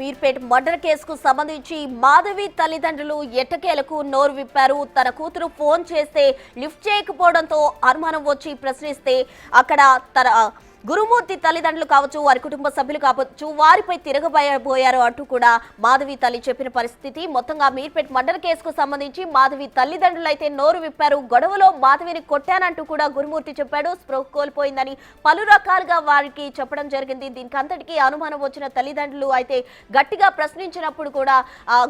Meerpet murder కేసుకు సంబంధించి మాధవి తల్లిదండ్రులు ఎట్టకేలకు నోరు విప్పారు. తన కూతురు ఫోన్ చేస్తే లిఫ్ట్ చేయకపోవడంతో అనుమానం వచ్చి ప్రశ్నిస్తే అక్కడ తన గురుమూర్తి తల్లిదండ్రులు కావచ్చు, వారి కుటుంబ సభ్యులు కావచ్చు, వారిపై తిరగబోయారు అంటూ కూడా మాధవి తల్లి చెప్పిన పరిస్థితి. మొత్తంగా మీర్పేట్ మర్డర్ కేసుకు సంబంధించి మాధవి తల్లిదండ్రులు అయితే నోరు విప్పారు. గొడవలో మాధవిని కొట్టానంటూ కూడా గురుమూర్తి చెప్పాడు. స్పృహ కోల్పోయిందని పలు రకాలుగా వారికి చెప్పడం జరిగింది. దీనికి అంతటికీ అనుమానం వచ్చిన తల్లిదండ్రులు అయితే గట్టిగా ప్రశ్నించినప్పుడు కూడా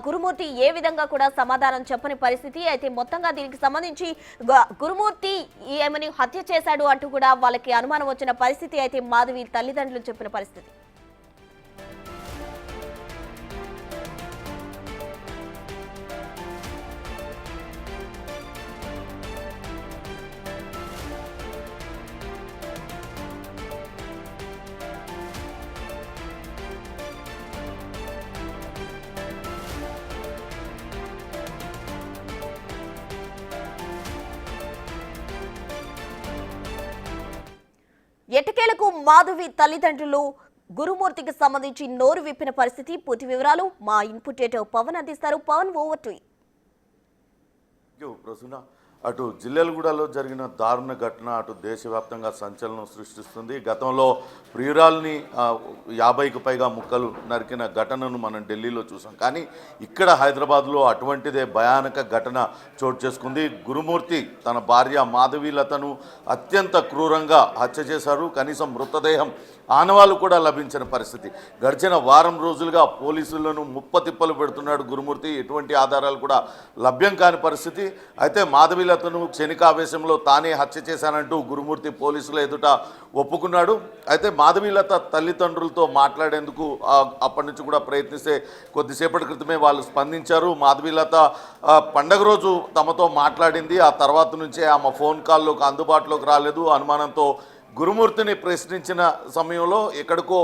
గురుమూర్తి ఏ విధంగా కూడా సమాధానం చెప్పని పరిస్థితి. అయితే మొత్తంగా దీనికి సంబంధించి గురుమూర్తి ఏమని హత్య చేశాడు అంటూ కూడా వాళ్ళకి అనుమానం వచ్చిన పరిస్థితి అయితే మాధవి తల్లిదండ్రులు చెప్పిన పరిస్థితి. ఎట్టకేలకు మాధవి తల్లిదండ్రులు గురుమూర్తికి సంబంధించి నోరు విప్పిన పరిస్థితి. పూర్తి వివరాలు మా ఇన్పుట్ ఎడిటర్ పవన్ అందిస్తారు. Pavan, over to you. Prasanna, అటు జిల్లెలగూడలో జరిగిన దారుణ ఘటన అటు దేశవ్యాప్తంగా సంచలనం సృష్టిస్తుంది. గతంలో ప్రియురాల్ని 50కి పైగా ముక్కలు నరికిన ఘటనను మనం ఢిల్లీలో చూసాం. కానీ ఇక్కడ హైదరాబాద్లో అటువంటిదే భయానక ఘటన చోటు చేసుకుంది. గురుమూర్తి తన భార్య మాధవీలతను అత్యంత క్రూరంగా హత్య చేశారు. కనీసం మృతదేహం ఆనవాళ్ళు కూడా లభించిన పరిస్థితి. గడిచిన వారం రోజులుగా పోలీసులను ముప్పతిప్పలు పెడుతున్నాడు గురుమూర్తి. ఎటువంటి ఆధారాలు కూడా లభ్యం కాని పరిస్థితి. అయితే మాధవీలతను క్షణికావేశంలో తానే హత్య చేశానంటూ గురుమూర్తి పోలీసుల ఎదుట ఒప్పుకున్నాడు. అయితే మాధవీలత తల్లిదండ్రులతో మాట్లాడేందుకు అప్పటి నుంచి కూడా ప్రయత్నిస్తే కొద్దిసేపటి క్రితమే వాళ్ళు స్పందించారు. మాధవీలత పండగ రోజు తమతో మాట్లాడింది. ఆ తర్వాత నుంచే ఆమె ఫోన్ కాల్లోకి అందుబాటులోకి రాలేదు. అనుమానంతో గురుమూర్తిని ప్రశ్నించిన సమయంలో ఎక్కడికో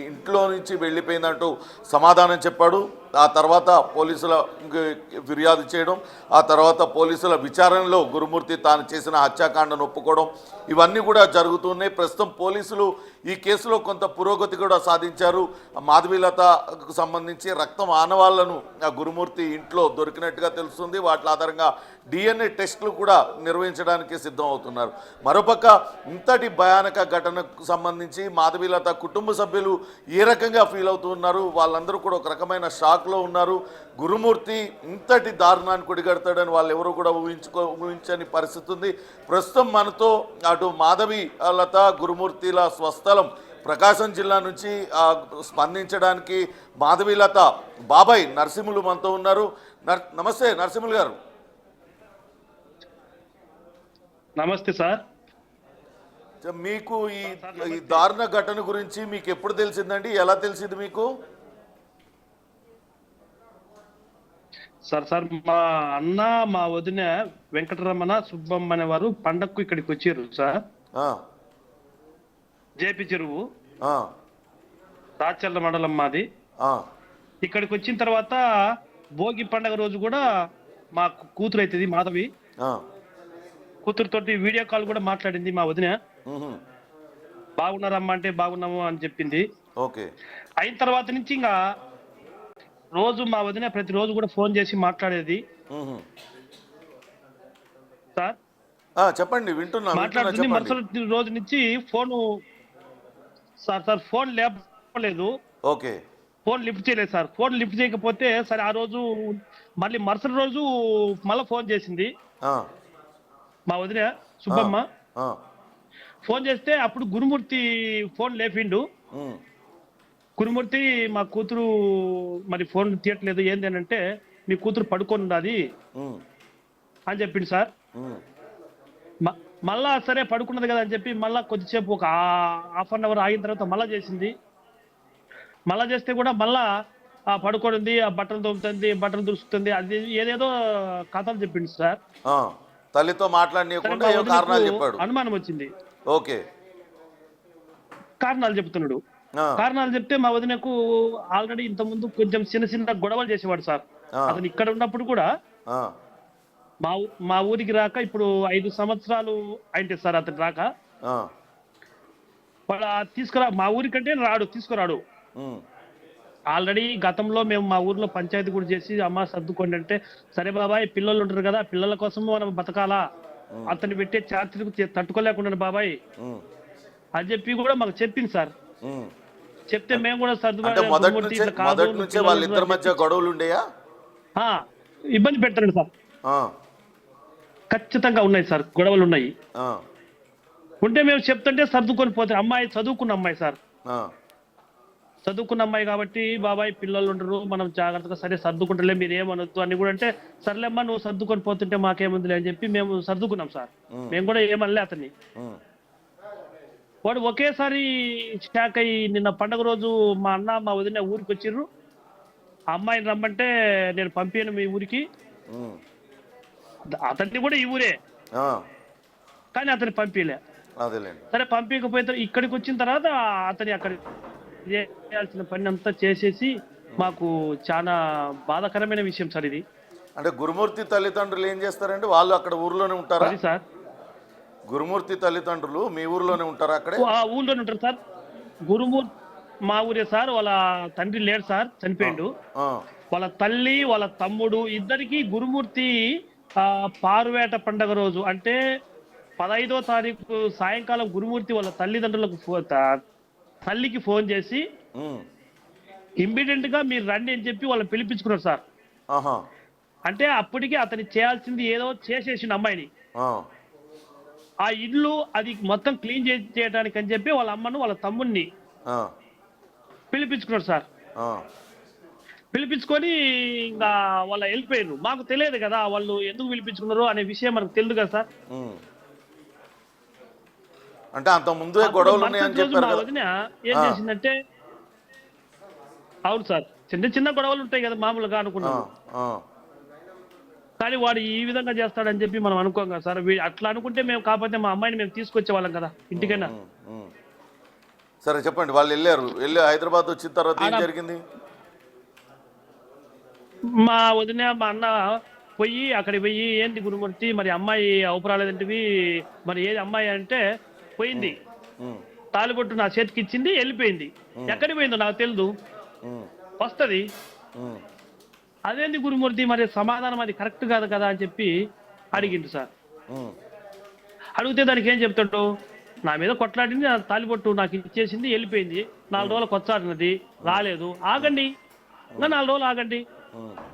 ఇంట్లో నుంచి వెళ్ళిపోయిందంటూ సమాధానం చెప్పాడు. ఆ తర్వాత పోలీసుల ఫిర్యాదు చేయడం, ఆ తర్వాత పోలీసుల విచారణలో గురుమూర్తి తాను చేసిన హత్యాకాండను ఒప్పుకోవడం, ఇవన్నీ కూడా జరుగుతున్నాయి. ప్రస్తుతం పోలీసులు ఈ కేసులో కొంత పురోగతి కూడా సాధించారు. మాధవీలతకు సంబంధించి రక్తం ఆనవాళ్లను గురుమూర్తి ఇంట్లో దొరికినట్టుగా తెలుస్తుంది. వాటి ఆధారంగా DNA టెస్టులు కూడా నిర్వహించడానికి సిద్ధం అవుతున్నారు. మరోపక్క ఇంతటి భయానక ఘటనకు సంబంధించి మాధవీలత కుటుంబ సభ్యులు ఏ రకంగా ఫీల్ అవుతున్నారు, వాళ్ళందరూ కూడా ఒక రకమైన షాక్లో ఉన్నారు. గురుమూర్తి ఇంతటి దారుణాన్ని కొడిగడతాడని వాళ్ళు ఎవరు కూడా ఊహించని పరిస్థితి ఉంది. ప్రస్తుతం మనతో అటు మాధవీలత గురుమూర్తిల స్వస్థలం ప్రకాశం జిల్లా నుంచి స్పందించడానికి మాధవీలత బాబాయ్ నరసింహులు మనతో ఉన్నారు. నమస్తే నరసింహులు గారు. నమస్తే సార్. మీకు ఈ దారుణ ఘటన గురించి మీకు ఎప్పుడు తెలిసిందండి? ఎలా తెలిసింది మీకు? సార్ మా అన్న మా వదిన వెంకటరమణ సుబ్బమ్మ అనే వారు పండగకు ఇక్కడికి వచ్చారు సార్. జేపీ చెరువు రాచర్ల మండలం మాది. ఇక్కడికి వచ్చిన తర్వాత భోగి పండగ రోజు కూడా మా కూతురు అవుతుంది మాధవి, కూతురుతోటి వీడియో కాల్ కూడా మాట్లాడింది మా వదిన. బాగున్నారమ్మా అంటే బాగున్నాము అని చెప్పింది. అయిన తర్వాత నుంచి ఇంకా రోజు మా వదిన ప్రతిరోజు కూడా ఫోన్ చేసి మాట్లాడేది సార్. చెప్పండి, వింటున్నా. మాట్లాడుతుంది. మరుసటి రోజు నుంచి ఫోన్ లేపలేదు, ఫోన్ లిఫ్ట్ చేయలేదు సార్. ఫోన్ లిఫ్ట్ చేయకపోతే సరే ఆ రోజు మళ్ళీ మరుసటి రోజు మళ్ళీ ఫోన్ చేసింది మా వదిన సుబ్బమ్మ. ఫోన్ చేస్తే అప్పుడు గురుమూర్తి ఫోన్ లేపిండు. గురుమూర్తి మా కూతురు మరి ఫోన్ తీయట్లేదు ఏంది అని అంటే, మీ కూతురు పడుకొని ఉన్నది అని చెప్పింది సార్. మళ్ళా సరే పడుకున్నది కదా అని చెప్పి మళ్ళా కొద్దిసేపు ఒక హాఫ్ అన్ అవర్ ఆగిన తర్వాత మళ్ళా చేసింది. మళ్ళా చేస్తే కూడా మళ్ళా పడుకోనుంది, ఆ బట్టలు తోముతుంది, బట్టలు దురుస్తుంది, అది ఏదేదో కథలు చెప్పింది సార్. తల్లితో మాట్లాడనీయకుండా కారణాలు చెప్పాడు. అనుమానం వచ్చింది. ఓకే, కారణాలు చెప్తున్నాడు. కారణాలు చెప్తే మా వదినకు ఆల్రెడీ ఇంత ముందు కొంచెం చిన్న చిన్న గొడవలు చేసేవాడు సార్. అతను ఇక్కడ ఉన్నప్పుడు కూడా మా ఊరికి రాక ఇప్పుడు 5 సంవత్సరాలు అయింది సార్ అతను రాక. తీసుకురా మా ఊరికంటే తీసుకురాడు. ఆల్రెడీ గతంలో మేము మా ఊర్లో పంచాయతీ కూడా చేసి అమ్మ సర్దుకోండి అంటే, సరే బాబాయ్ పిల్లలు ఉంటారు కదా, పిల్లల కోసం మనం బతకాలా, అతన్ని పెట్టే ఛార్జీలకు తట్టుకోలేకుండా బాబాయ్ అని చెప్పి కూడా మాకు చెప్పింది సార్. చెప్తే మేము కూడా మొదటి నుంచే వాళ్ళిద్దరి మధ్య గొడవలు ఉండేయా? ఇబ్బంది పెడతారండి సార్. ఖచ్చితంగా ఉన్నాయి సార్, గొడవలు ఉన్నాయి. ఉంటే మేము చెప్తుంటే సర్దుకొని పోతే, అమ్మాయి చదువుకున్న అమ్మాయి సార్, చదువుకున్న అమ్మాయి కాబట్టి బాబాయ్ పిల్లలు ఉండరు, మనం జాగ్రత్తగా సరే సర్దుకుంటలే మీరు ఏమనొద్దు అని కూడా అంటే, సర్లేమ్మా నువ్వు సర్దుకొని పోతుంటే మాకేముందిలే అని చెప్పి మేము సర్దుకున్నాం సార్. మేము కూడా ఏమనలే అతన్ని. వాడు ఒకేసారి షాక్ అయ్యి నిన్న పండగ రోజు మా అన్న మా వదిన ఊరికి వచ్చిర్రు, అమ్మాయిని రమ్మంటే నేను పంపాను మీ ఊరికి. అతన్ని కూడా ఈ ఊరే కానీ అతన్ని పంపిలే. సరే పంపించకపోతే ఇక్కడికి వచ్చిన తర్వాత అతని అక్కడ చేయాల్సిన పని అంతా చేసేసి మాకు చాలా బాధాకరమైన విషయం సార్ ఇది. అంటే గురుమూర్తి తల్లిదండ్రులు ఏం చేస్తారండి? వాళ్ళు అక్కడ ఊర్లోనే ఉంటారా సార్? గురుమూర్తి తల్లిదండ్రులు మీ ఊర్లోనే ఉంటారా? అక్కడే ఊర్లోనే ఉంటారు సార్. గురుమూర్తి మా ఊరే సార్. వాళ్ళ తండ్రి లేడు సార్, చనిపోయిండు. వాళ్ళ తల్లి వాళ్ళ తమ్ముడు ఇద్దరికి గురుమూర్తి పారువేట పండగ రోజు అంటే 15వ తారీఖు సాయంకాలం గురుమూర్తి వాళ్ళ తల్లిదండ్రులకు తల్లికి ఫోన్ చేసి ఇమ్మీడియట్ గా మీరు రండి అని చెప్పి వాళ్ళని పిలిపించుకున్నారు సార్. అంటే అప్పటికే అతని చేయాల్సింది ఏదో చేసేసిన అమ్మాయిని, ఆ ఇల్లు అది మొత్తం క్లీన్ చేయడానికి అని చెప్పి వాళ్ళ అమ్మను వాళ్ళ తమ్ముడిని పిలిపించుకున్నారు సార్. పిలిపించుకొని ఇంకా వాళ్ళ వెళ్ళిపోయారు. మాకు తెలియదు కదా వాళ్ళు ఎందుకు పిలిపించుకున్నారు అనే విషయం మనకు తెలియదు కదా సార్. అంటే అంత ముందు గొడవలు ఉన్నాయని చెప్పారు కదా. వదిన ఏం చేసిందంటే, అవును సార్ చిన్న చిన్న గొడవలు ఉంటాయి కదా మామూలుగా అనుకున్నాను, కానీ వాడు ఈ విధంగా చేస్తాడని చెప్పి మనం అనుకోం కదా సార్. అట్లా అనుకుంటే మేము కాకపోతే మా అమ్మాయిని మేము తీసుకొచ్చే వాళ్ళం కదా ఇంటికైనా. సరే చెప్పండి. వాళ్ళు వెళ్ళి హైదరాబాద్ వచ్చిన తర్వాత ఏం జరిగింది? మా వదిన మా అన్న పోయి అక్కడికి పోయి ఏంటి గురుమూర్తి మరి అమ్మాయి అవపరాలేదంటివి, మరి ఏది అమ్మాయి అంటే పోయింది, తాలిబొట్టు నా చేతికి ఇచ్చింది వెళ్ళిపోయింది. ఎక్కడికి పోయిందో నాకు తెలియదు, వస్తుంది. అదేంటి గురుమూర్తి మరి సమాధానం అది కరెక్ట్ కాదు కదా అని చెప్పి అడిగిండు సార్. అడిగితే దానికి ఏం చెప్తాడు, నా మీద కొట్లాడింది, నా తాలిబొట్టు నాకు ఇచ్చేసింది వెళ్ళిపోయింది, 4 రోజులు కొచ్చాడినది రాలేదు, ఆగండి ఇంకా 4 రోజులు ఆగండి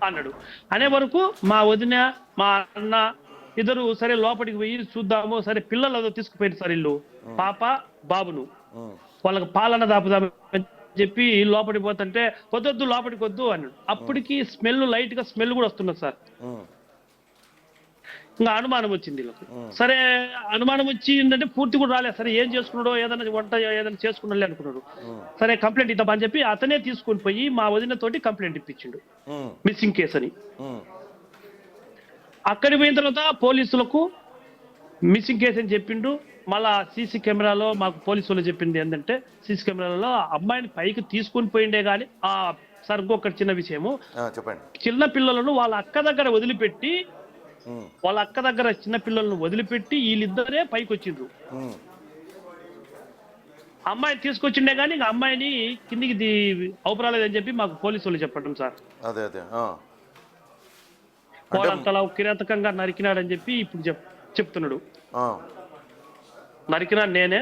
అన్నాడు. అనే వరకు మా వదిన మా అన్న ఇద్దరు సరే లోపలికి పోయి చూద్దాము, సరే పిల్లలు తీసుకుపోయింది సార్ ఇల్లు, పాప బాబును వాళ్ళకి పాలన దాపుదామని చెప్పి లోపలికి పోతుంటే వద్దొద్దు లోపలికి వద్దు అన్నాడు. అప్పటికి స్మెల్ లైట్ గా స్మెల్ కూడా వస్తున్నది సార్. ఇంకా అనుమానం వచ్చింది వీళ్ళకి. సరే అనుమానం వచ్చి ఏంటంటే పూర్తి కూడా రాలేదు. సరే ఏం చేసుకున్నాడో ఏదైనా వంట ఏదైనా చేసుకున్నాలే అనుకున్నాడు. సరే కంప్లైంట్ ఇద్దామని చెప్పి అతనే తీసుకొని పోయి మా వదిన తోటి కంప్లైంట్ ఇప్పించిండు మిస్సింగ్ కేసు అని. అక్కడికి పోయిన తర్వాత పోలీసులకు మిస్సింగ్ కేసు అని చెప్పిండు. మళ్ళా సీసీ కెమెరాలో మాకు పోలీసు వాళ్ళు చెప్పింది ఏంటంటే, సీసీ కెమెరాలో అమ్మాయిని పైకి తీసుకొని పోయిండే గానీ సార్ ఇంకొకటి చిన్న విషయము, చిన్న పిల్లలను వాళ్ళ అక్క దగ్గర వదిలిపెట్టి చిన్న పిల్లలను వదిలిపెట్టి వీళ్ళిద్దరే పైకి వచ్చిండ్రు. అమ్మాయిని తీసుకొచ్చిండే గానీ ఇంకా అమ్మాయిని కిందికి అవపరాలేదని చెప్పి మాకు పోలీసు వాళ్ళు చెప్పడం సార్. వాడంతలా కిరాతకంగా నరికినాడని చెప్పి ఇప్పుడు చెప్తున్నాడు. నరికినాడు నేనే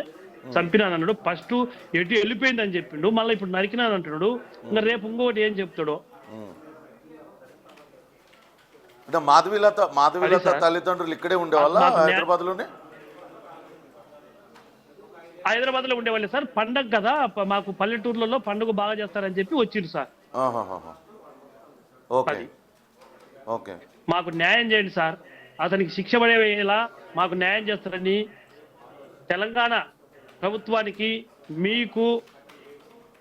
చంపినాను అన్నాడు. ఫస్ట్ ఎటు వెళ్ళిపోయింది అని చెప్పిండు, మళ్ళీ ఇప్పుడు నరికినాను అంటున్నాడు. ఇంకా రేపు ఇంకోటి ఏం చెప్తాడో. అంటే మాధవీలత తల్లిదండ్రులు ఇక్కడే ఉండేవాళ్ళ? హైదరాబాద్ లో ఉండేవాళ్ళే సార్. పండగ కదా మాకు పల్లెటూర్లలో పండుగ బాగా చేస్తారని చెప్పి వచ్చిండు సార్. మాకు న్యాయం చేయండి సార్, అతనికి శిక్ష పడేలా మాకు న్యాయం చేస్తారని తెలంగాణ ప్రభుత్వానికి, మీకు,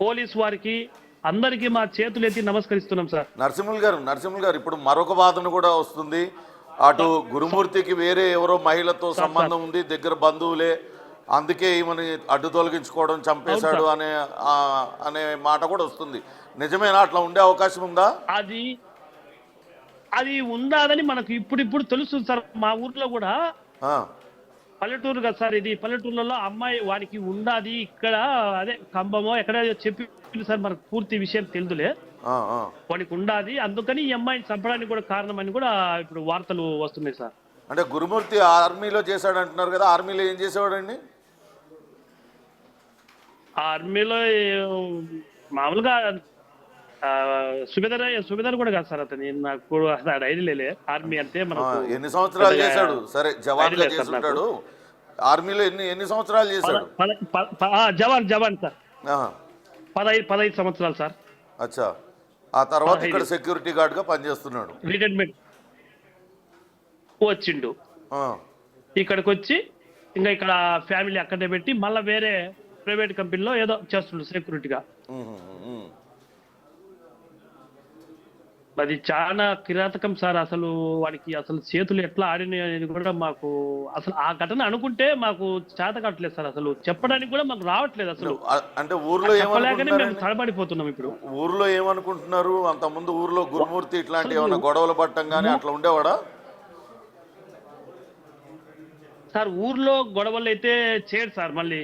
పోలీసు వారికి అందరికీ మా చేతులెత్తి నమస్కరిస్తున్నాం సార్. నరసింహులు గారు ఇప్పుడు మరొక వాదన కూడా వస్తుంది. అటు గురుమూర్తికి వేరే ఎవరో మహిళతో సంబంధం ఉంది, దగ్గర బంధువులే, అందుకే ఈమెని అడ్డు తొలగించుకోవడం చంపేశాడు అనే మాట కూడా వస్తుంది. నిజమేనా? అట్లా ఉండే అవకాశం ఉందా? అది ఉందాదని మనకు ఇప్పుడు తెలుస్తుంది సార్. మా ఊర్లో కూడా పల్లెటూరు కదా సార్, ఇది పల్లెటూర్లలో అమ్మాయి వానికి ఉండాది, ఇక్కడ అదే కంబమో ఎక్కడ చెప్పి సార్ మనకు పూర్తి విషయం తెలుదులే. వానికి ఉండాది, అందుకని ఈ అమ్మాయిని చంపడానికి కూడా కారణం అని కూడా ఇప్పుడు వార్తలు వస్తున్నాయి సార్. అంటే గురుమూర్తి ఆర్మీలో చేశాడు అంటున్నారు కదా, ఆర్మీలో ఏం చేసేవాడండి? ఆర్మీలో మామూలుగా సుబేదార్ కూడా కాదు సార్ అతని, నాకు ఐడియా లేలే ఆర్మీ అంటే మనకు. ఎన్ని సంవత్సరాలు చేశాడు? సరే జవాన్ గా చేస్తుంటాడు, ఆర్మీలో ఎన్ని సంవత్సరాలు చేశాడు? జవాన్ సార్ 15 సంవత్సరాలు సార్. అచ్చా, ఆ తర్వాత ఇక్కడ సెక్యూరిటీ గార్డ్ గా పనిచేస్తున్నాడు. రిటైర్మెంట్ వచ్చిండు, ఇక్కడికి వచ్చి ఇంకా ఇక్కడ ఫ్యామిలీ అక్కడే పెట్టి మళ్ళీ వేరే ప్రైవేట్ కంపెనీలో ఏదో చేస్తుండు సెక్యూరిటీగా. అది చాలా కిరాతకం సార్. అసలు వాడికి అసలు చేతులు ఎట్లా ఆడినాయి అనేది కూడా మాకు అసలు ఆ ఘటన అనుకుంటే మాకు చేత కావట్లేదు సార్. అసలు చెప్పడానికి కూడా మాకు రావట్లేదు అసలు. అంటే ఊర్లో చెప్పలేకనే మేము తడబడిపోతున్నాం ఇప్పుడు. ఊర్లో ఏమనుకుంటున్నారు? అంత ముందు ఊర్లో గురుమూర్తి ఇట్లాంటి ఏమైనా గొడవలు పట్టం కానీ అట్లా ఉండేవాడా సార్? ఊర్లో గొడవలు అయితే చేయడు సార్. మళ్ళీ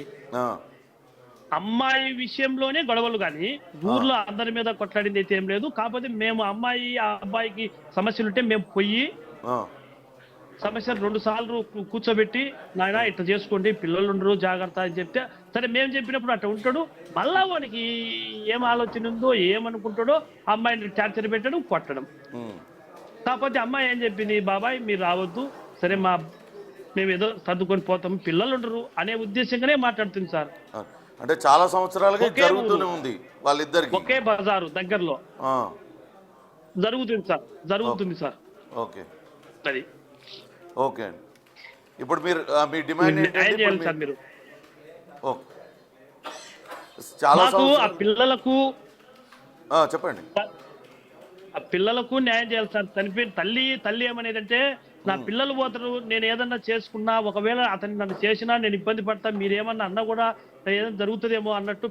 అమ్మాయి విషయంలోనే గొడవలు, కానీ ఊర్లో అందరి మీద కొట్లాడింది అయితే ఏం లేదు. కాకపోతే మేము అమ్మాయి ఆ అబ్బాయికి సమస్యలు ఉంటే మేము పోయి సమస్యలు 2 సార్లు కూర్చోబెట్టి, నాయన ఇట్లా చేసుకోండి, పిల్లలు ఉండరు, జాగ్రత్త అని చెప్తే సరే మేము చెప్పినప్పుడు అట్లా ఉంటాడు. మళ్ళా వానికి ఏం ఆలోచన ఉందో ఏమనుకుంటాడో అమ్మాయిని టార్చర్ పెట్టడం, కొట్టడం. కాకపోతే అమ్మాయి ఏం చెప్పింది, బాబాయ్ మీరు రావద్దు, సరే మేము ఏదో సర్దుకొని పోతాం, పిల్లలు ఉండరు అనే ఉద్దేశంగానే మాట్లాడుతుంది సార్. అంటే చాలా సంవత్సరాలుగా జరుగుతూనే ఉంది వాళ్ళిద్దరికి, ఒకే బజారు దగ్గరలో జరుగుతుంది సార్. ఓకే, అది ఓకే అండి. ఇప్పుడు మీరు మీ డిమాండ్ ఏంటంటే సార్ మీరు చాలా ఆ పిల్లలకు చెప్పండి, ఆ పిల్లలకు న్యాయం చేయాలి సార్. చనిపోయిన తల్లి ఏమనేదంటే, నా పిల్లలు పోతారు, నేను ఏదన్నా చేసుకున్నా, ఒకవేళ అతన్ని నన్ను చేసినా నేను ఇబ్బంది పడతా, మీరేమన్నా అన్నా కూడా ఏదైనా జరుగుతుందేమో అన్నట్టు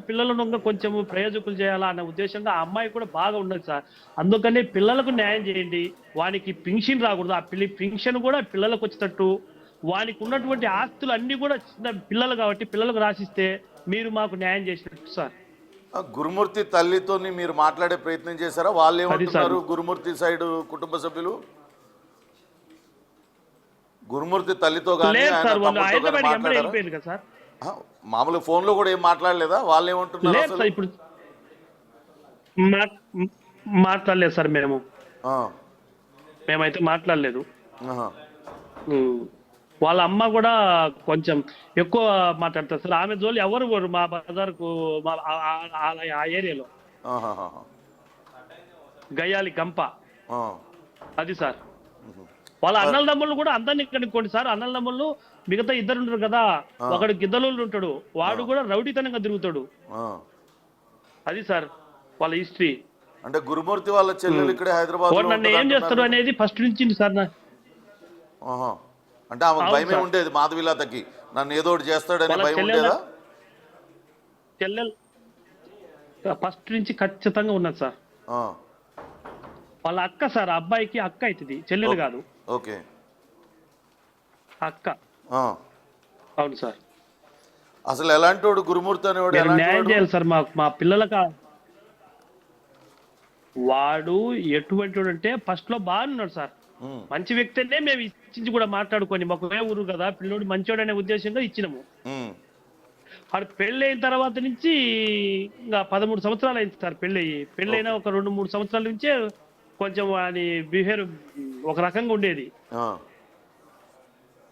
పిల్లలను కొంచెం ప్రయోజకులు చేయాలా అన్న ఉద్దేశంగా ఆ అమ్మాయి కూడా బాగా ఉండదు సార్. అందుకని పిల్లలకు న్యాయం చేయండి, వానికి పింఛన్ రాకూడదు, ఆ పింఛన్ కూడా పిల్లలకు వచ్చేటట్టు, వానికి ఉన్నటువంటి ఆస్తులు అన్ని కూడా చిన్న పిల్లలు కాబట్టి పిల్లలకు రాసిస్తే మీరు మాకు న్యాయం చేసినట్టు సార్. గురుమూర్తి తల్లితో మీరు మాట్లాడే ప్రయత్నం చేశారా? వాళ్ళు ఏమంటున్నారు గురుమూర్తి సైడ్ కుటుంబ సభ్యులు? గురుమూర్తి తల్లితో కానీ మామూలు ఫోన్ లో కూడా ఏం మాట్లాడలేదా? వాళ్ళు ఏమంటున్నారు? ఇప్పుడు మాట్లాడలేదు సార్, మేమైతే మాట్లాడలేదు. వాళ్ళ అమ్మ కూడా కొంచెం ఎక్కువ మాట్లాడతారు సార్. ఆమె జోలి ఎవరు మా బజార్కు ఆ ఏరియాలో గయ్యాలి గంప అది సార్. వాళ్ళ అన్నల దమ్ముళ్ళు కూడా అందరినీ కనుక్కోండి సార్. అన్నల దమ్ముళ్ళు మిగతా 2 ఉంటారు కదా, ఒకడు గిద్దలూళ్ళు ఉంటాడు, వాడు కూడా రౌడీతనంగా తిరుగుతాడు. అది సార్ వాళ్ళ హిస్టరీ. అంటే గురుమూర్తి వాళ్ళ చెల్లెలు ఇక్కడ హైదరాబాద్ నన్ను ఏం చేస్తారు అనేది ఫస్ట్ నుంచి సార్. అంటే ఆమెకు భయమే ఉండేది, మాధవిలతకి నన్ను ఏదో ఒకటి చేస్తాడని భయం ఉండేదా? చెల్లెలు ఫస్ట్ నుంచి ఖచ్చితంగా ఉన్నది సార్. వాళ్ళ అక్క సార్, అబ్బాయికి అక్క అవుతుంది, చెల్లెలు కాదు. ఓకే, అక్క. అవును సార్. అసలు ఎలాంటి వాడు గురుమూర్తి అనేవాడు? న్యాయం చేయాలి సార్ మా పిల్లలకు. వాడు ఎటువంటి వాడు అంటే ఫస్ట్ లో బాగున్నాడు సార్, మంచి వ్యక్తి అంటే మేము ఇచ్చి కూడా మాట్లాడుకొని మాకు ఊరు కదా పిల్లోడు మంచోడు అనే ఉద్దేశంగా ఇచ్చినాము. వాడు పెళ్ళి అయిన తర్వాత నుంచి ఇంకా 13 సంవత్సరాలు అయింది సార్. పెళ్ళైన ఒక 2-3 సంవత్సరాల నుంచే కొంచెం వాని బిహేవియర్ ఒక రకంగా ఉండేది.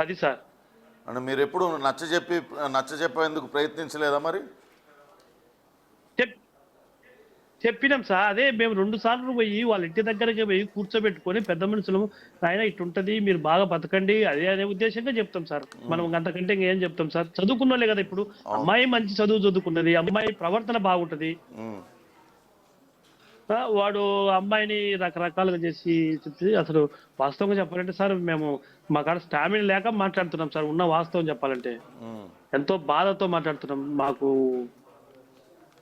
అది సార్. అంటే మీరు ఎప్పుడు నచ్చ చెప్పేందుకు ప్రయత్నించలేదా మరి? చెప్పినాం సార్. అదే మేము 2 సార్లు పోయి వాళ్ళ ఇంటి దగ్గరకి పోయి కూర్చోబెట్టుకొని పెద్ద మనుషులు, ఆయన ఇట్టుంటది, మీరు బాగా బతకండి అదే ఉద్దేశంగా చెప్తాం సార్. మనం అంతకంటే ఏం చెప్తాం సార్? చదువుకున్నోళ్ళే కదా. ఇప్పుడు అమ్మాయి మంచి చదువుకున్నది, అమ్మాయి ప్రవర్తన బాగుంటది. వాడు అమ్మాయిని రకరకాలుగా చేసి చెప్పి, అసలు వాస్తవంగా చెప్పాలంటే సార్ మేము మా కాడ స్టామినా లేక మాట్లాడుతున్నాం సార్. ఉన్న వాస్తవం చెప్పాలంటే ఎంతో బాధతో మాట్లాడుతున్నాం. మాకు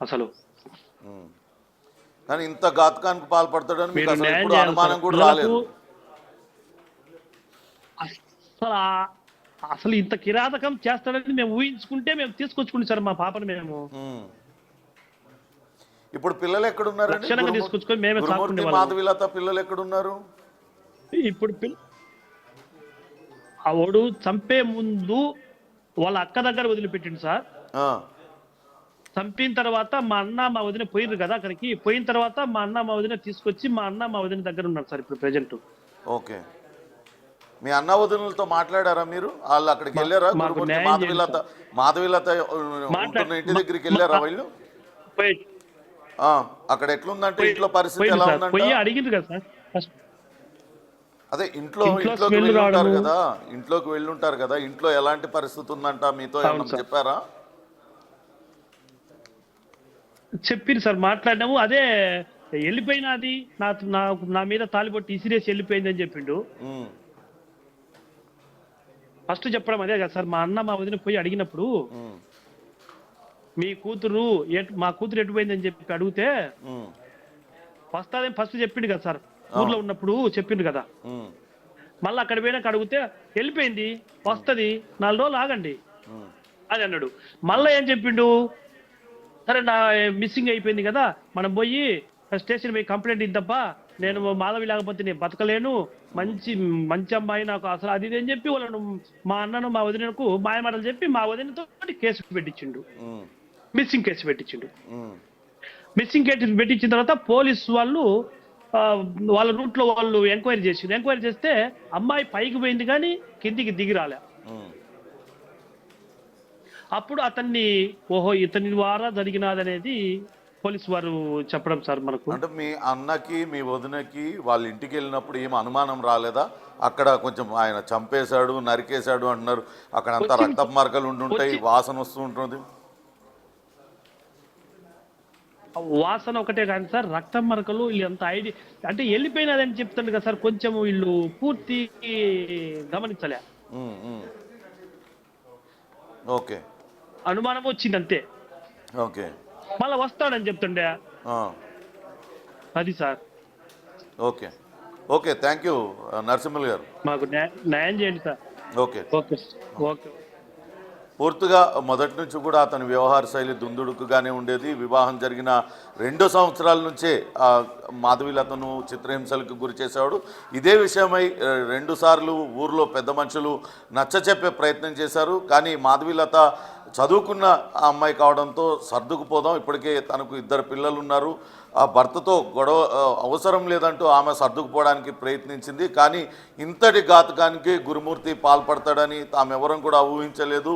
అసలు కానీ ఇంత ఘాతకానికి పాల్పడతాడని మీకు అసలు ఎప్పుడు అనుమానం కూడా రాలేదు? అసలు ఇంత కిరాతకం చేస్తాడని మేము ఊహించుకుంటే మేము తీసుకొచ్చుకుంటాం సార్ మా పాపని. మేము ఇప్పుడు పిల్లలు ఎక్కడున్నారండి? లక్షణంగా తీసుకొచ్చుకొని మేమే గురుమూర్తి, సాకునే వాళ్ళం. మాధవిలత పిల్లలు ఎక్కడున్నారు? ఇప్పుడు ఆ వాడు చంపే ముందు వాళ్ళ అక్క దగ్గర వదిలిపెట్టిండు సార్. ఆ, చంపిన తర్వాత మా అన్న మా వదిన పోయిర్రు కదా అక్కడికి. పోయిన తర్వాత మా అన్న మా వదిన తీసుకొచ్చి మా అన్న మా వదిన దగ్గర ఉన్నారు సార్ ఇప్పుడు ప్రెజెంట్. ఓకే. మీ అన్న వదినలతో మాట్లాడారా మీరు? వాళ్ళు అక్కడికి వెళ్ళారా? మాకు గురుమూర్తి, న్యాయం మాధవిలత ఉంటున్న ఇంటి దగ్గరికి వెళ్ళారా వీళ్ళు? పోయి ఆ, అక్కడ ఎట్లుందంటే ఇంట్లో పరిస్థితి పోయింది ఎలా సార్. ఉందంటే? పోయి అడిగింది కదా సార్ ఫస్ట్. అదే ఇంట్లోకి స్మెల్ వెళ్ళుంటారు రావడము. కదా, ఇంట్లోకి వెళ్ళుంటారు కదా, ఇంట్లో ఎలాంటి పరిస్థితి ఉందంట మీతో అవును ఏమన్నా సార్. చెప్పారా? చెప్పింది సార్, మాట్లాడినాము. అదే వెళ్ళిపోయినది నా మీద తాలిబొట్టి ఇసిరేసి వెళ్ళిపోయింది అని చెప్పిండు. ఉమ్, ఫస్ట్ చెప్పడం అదే కదా సార్. మా అన్న మా వదిన పోయి అడిగినప్పుడు ఉమ్, మీ కూతురు మా కూతురు ఎటుపోయింది అని చెప్పి అడిగితే ఉమ్, వస్తాదని ఫస్ట్ చెప్పిండు కదా సార్. ఊర్లో ఉన్నప్పుడు చెప్పిండు కదా. ఉమ్, మళ్ళీ అక్కడ పోయినాక అడిగితే వెళ్ళిపోయింది, వస్తుంది, 4 రోజులు ఆగండి ఉమ్, అని అన్నాడు. మళ్ళీ ఏం చెప్పిండు, సరే నా మిస్సింగ్ అయిపోయింది కదా, మనం పోయి స్టేషన్ పోయి కంప్లైంట్ ఇద్దాబ్బా, నేను మాధవి లేకపోతే నేను బతకలేను, మంచి అమ్మాయి నాకు అసలు అది ఇది అని చెప్పి వాళ్ళను మా అన్నను మా వదినకు మాయమాటలు చెప్పి మా వదినతో కేసు పెట్టించిండు. ఉమ్, మిస్సింగ్ కేసు పెట్టించిండు. ఉమ్, మిస్సింగ్ కేసు పెట్టించిన తర్వాత పోలీసు వాళ్ళు వాళ్ళ రూట్ లో వాళ్ళు ఎంక్వైరీ చేసిండు. ఎంక్వైరీ చేస్తే అమ్మాయి పైకి పోయింది కానీ కిందికి దిగి రాలే. ఉమ్. అప్పుడు అతన్ని ఓహో ఇతని ద్వారా జరిగినదనేది పోలీసు వారు చెప్పడం సార్ మనకు. అంటే మీ అన్నకి మీ వదినకి వాళ్ళ ఇంటికి వెళ్ళినప్పుడు ఏం అనుమానం రాలేదా? అక్కడ కొంచెం ఆయన చంపేశాడు, నరికేశాడు అంటున్నారు, అక్కడ అంతా రక్తపు మార్కలు ఉంటుంటాయి, వాసన వస్తూ ఉంటుంది. వాసన ఒకటే కానీ సార్, రక్తం మరకలు వీళ్ళు ఎంత ఐడియా అంటే వెళ్ళిపోయినదని చెప్తాడు కదా సార్. కొంచెం వీళ్ళు పూర్తి గమనించలే, ఉమ్, ఉమ్. ఓకే, అనుమానం వచ్చింది అంతే. ఓకే. మళ్ళా వస్తాడని చెప్తుండే ఆ, అది sir. Okay, okay. Thank you Narasimhulu గారు. మాకు న్యాయం చేయండి సార్. ఓకే. Okay okay. పూర్తిగా మొదటి నుంచి కూడా అతని వ్యవహార శైలి దుందుడుకుగానే ఉండేది. వివాహం జరిగిన 2 సంవత్సరాల నుంచే మాధవిలతను చిత్రహింసలకు గురి చేసేవాడు. ఇదే విషయమై 2 సార్లు ఊర్లో పెద్ద మనుషులు నచ్చచెప్పే ప్రయత్నం చేశారు. కానీ మాధవిలత చదువుకున్న ఆ అమ్మాయి కావడంతో సర్దుకుపోదాం, ఇప్పటికే తనకు 2 పిల్లలు ఉన్నారు, ఆ భర్తతో గొడవ అవసరం లేదంటూ ఆమె సర్దుకుపోవడానికి ప్రయత్నించింది. కానీ ఇంతటి ఘాతకానికి గురుమూర్తి పాల్పడతాడని తామెవరం కూడా ఊహించలేదు.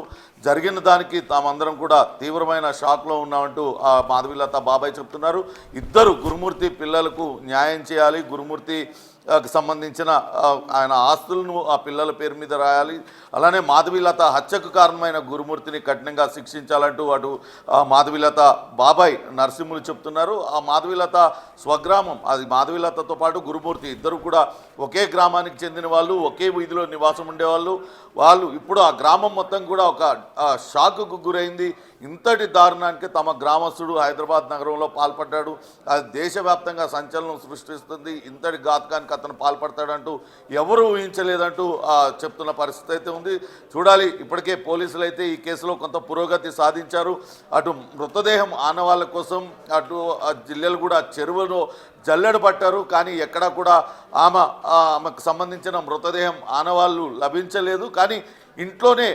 జరిగిన దానికి తామందరం కూడా తీవ్రమైన షాక్లో ఉన్నామంటూ ఆ మాధవిలత బాబాయ్ చెప్తున్నారు. 2 గురుమూర్తి పిల్లలకు న్యాయం చేయాలి, గురుమూర్తి సంబంధించిన ఆయన ఆస్తులను ఆ పిల్లల పేరు మీద రాయాలి, అలానే మాధవిలత హత్యకు కారణమైన గురుమూర్తిని కఠినంగా శిక్షించాలంటూ అటు మాధవిలత బాబాయ్ నరసింహులు చెప్తున్నారు. ఆ మాధవిలత స్వగ్రామం, అది మాధవిలతతో పాటు గురుమూర్తి ఇద్దరు కూడా ఒకే గ్రామానికి చెందిన వాళ్ళు, ఒకే వీధిలో నివాసం ఉండేవాళ్ళు. వాళ్ళు ఇప్పుడు ఆ గ్రామం మొత్తం కూడా ఒక షాకుకు గురైంది. ఇంతటి దారుణానికి తమ గ్రామస్తుడు హైదరాబాద్ నగరంలో పాల్పడ్డాడు, అది దేశవ్యాప్తంగా సంచలనం సృష్టిస్తుంది. ఇంతటి ఘాతకానికి అతను పాల్పడతాడంటూ ఎవరు ఊహించలేదంటూ చెప్తున్న పరిస్థితి అయితే ఉంది. చూడాలి. ఇప్పటికే పోలీసులు అయితే ఈ కేసులో కొంత పురోగతి సాధించారు. అటు మృతదేహం ఆనవాళ్ళ కోసం అటు జిల్లాలు కూడా చెరువులో జల్లెడ పట్టారు, కానీ ఎక్కడా కూడా ఆమెకు సంబంధించిన మృతదేహం ఆనవాళ్ళు లభించలేదు. కానీ ఇంట్లోనే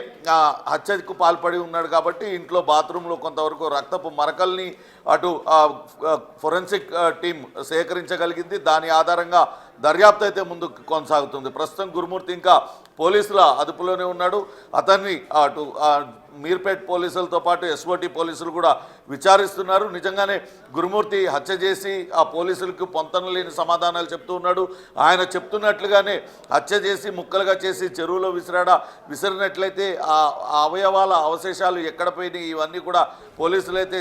హత్యకు పాల్పడి ఉన్నాడు కాబట్టి ఇంట్లో బాత్రూంలో కొంతవరకు రక్తపు మరకల్ని అటు ఫోరెన్సిక్ టీం సేకరించగలిగింది. దాని ఆధారంగా దర్యాప్తు అయితే ముందుకు కొనసాగుతుంది. ప్రస్తుతం గురుమూర్తి ఇంకా పోలీసుల అదుపులోనే ఉన్నాడు. అతన్ని అటు మీర్పేట్ పోలీసులతో పాటు ఎస్ఓటి పోలీసులు కూడా విచారిస్తున్నారు. నిజంగానే గురుమూర్తి హత్య చేసి ఆ పోలీసులకు పొంతనలేని సమాధానాలు చెప్తూ ఉన్నాడు. ఆయన చెప్తున్నట్లుగానే హత్య చేసి ముక్కలుగా చేసి చెరువులో విసిరినట్లయితే ఆ అవయవాల అవశేషాలు ఎక్కడ పోయినాయి ఇవన్నీ కూడా పోలీసులు అయితే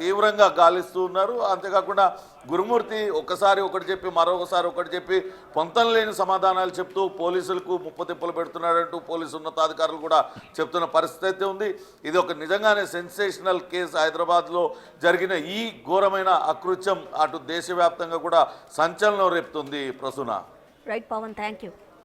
తీవ్రంగా గాలిస్తూ ఉన్నారు. అంతేకాకుండా గురుమూర్తి ఒకసారి ఒకటి చెప్పి మరొకసారి ఒకటి చెప్పి పొంతనలేని సమాధానాలు చెప్తూ పోలీసులకు ముప్పతిప్పలు పెడుతున్నాడంటూ పోలీసు ఉన్నతాధికారులు కూడా చెప్తున్న పరిస్థితి అయితే ఉంది. ఇది ఒక నిజంగానే సెన్సేషనల్ కేసు. హైదరాబాద్లో జరిగిన ఈ ఘోరమైన అకృత్యం అటు దేశవ్యాప్తంగా కూడా సంచలనం రేపుతుంది. Prasuna. Right Pawan, thank you.